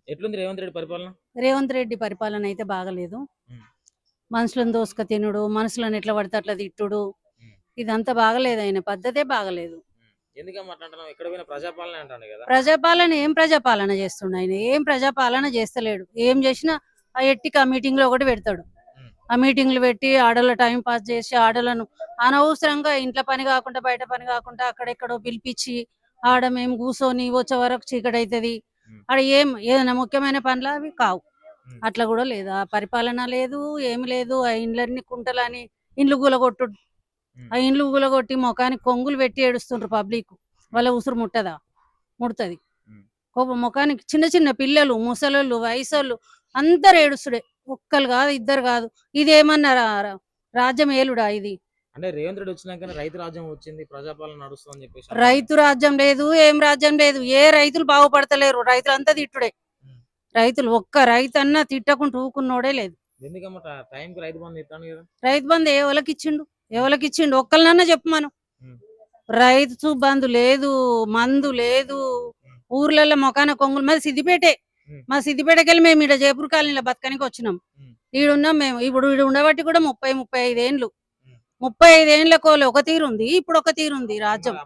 ఎట్లుంది రేవంత్ రెడ్డి పరిపాలన? రేవంత్ రెడ్డి పరిపాలన అయితే బాగలేదు. హ్మ్. మనుషులను దోసుక తినుడు, మనుషులను ఎట్లా పడితే అట్లా తిట్టుడు, హ్మ్. ఇదంతా బాగలేదు. ఆయన పద్ధతే బాగలేదు. ఎందుకమ్మా అట్లా అంటున్నావు? ఎక్కడ పోయినా ప్రజాపాలనే అంటాడు కదా. ప్రజాపాలన చేస్తుండు ఆయన. ఏం ప్రజాపాలన చేస్తలేడు. ఏం చేసినా ఆ ఎట్టికి ఆ మీటింగ్ లో ఒకటి పెడతాడు. ఉమ్, ఆ మీటింగ్లు పెట్టి ఆడోళ్ళ టైం పాస్ చేసి ఆడోళ్ళను అనవసరంగా ఇంట్లో పని కాకుండా బయట పని కాకుండా అక్కడెక్కడో పిలిపించి ఆడ మేము కూర్చొని వచ్చే వరకు చీకటి అవుతుంది. ఉమ్, ఆడ ఏదైనా ముఖ్యమైన పనులు అవి కావు. ఉమ్, అట్లా కూడా లేదు. ఆ పరిపాలన లేదు, ఏమి లేదు. ఆ ఇండ్లన్నీ కుంటలని ఇండ్లు కూలగొట్టు. ఉమ్, ఆ ఇండ్లు కూలగొట్టి ముఖానికి కొంగులు పెట్టి ఏడుస్తుండ్రు పబ్లిక్. వాళ్ళ ఉసురు ముట్టదా? ముడుతుంది. ఉమ్. ముఖానికి చిన్న చిన్న పిల్లలు, ముసలోళ్ళు, వయసోళ్ళు అందరు ఏడుస్తుడే. ఒక్కరు కాదు, ఇద్దరు కాదు. ఇదేమన్నా రాజ్యం ఏలుడా ఇది? అంటే రేవంత్ రెడ్డి వచ్చినాకనే రైతు రాజ్యం వచ్చింది, ప్రజాపాలన నడుస్తుంది అని చెప్పేసి అంటున్నారు. రైతు రాజ్యం లేదు, ఏం రాజ్యం లేదు. ఏ రైతులు బాగుపడతలేరు. రైతులంతా తిట్టుడే. ఉమ్. రైతులు ఒక్క రైతు అన్నా తిట్టకుండా ఊకున్నోడే లేదు. ఎందుకమ్మా టైంకి రైతు బంధు ఇస్తాను కదా. రైతు బంధు ఎవరికిచ్చిండు ఒక్కళ్ళనన్నా చెప్పు మనం. ఉమ్, రైతు బంధు లేదు, మందు లేదు. ఉమ్, ఊర్లలో మొకాన కొంగులు. మాది సిద్దిపేటే. ఉమ్, మా సిద్దిపేటకెళ్ళి మేము ఇక్కడ జయపూర్ కాలనీలో బతకనికి వచ్చినాం. ఉమ్, ఈడున్నాం మేము. ఇప్పుడు ఈడు ఉండబట్టి కూడా 35 ఏండ్లు. ఉమ్. 35 ఏండ్ల కోలు ఒక తీరుంది, ఇప్పుడు ఒక తీరుంది రాజ్యం.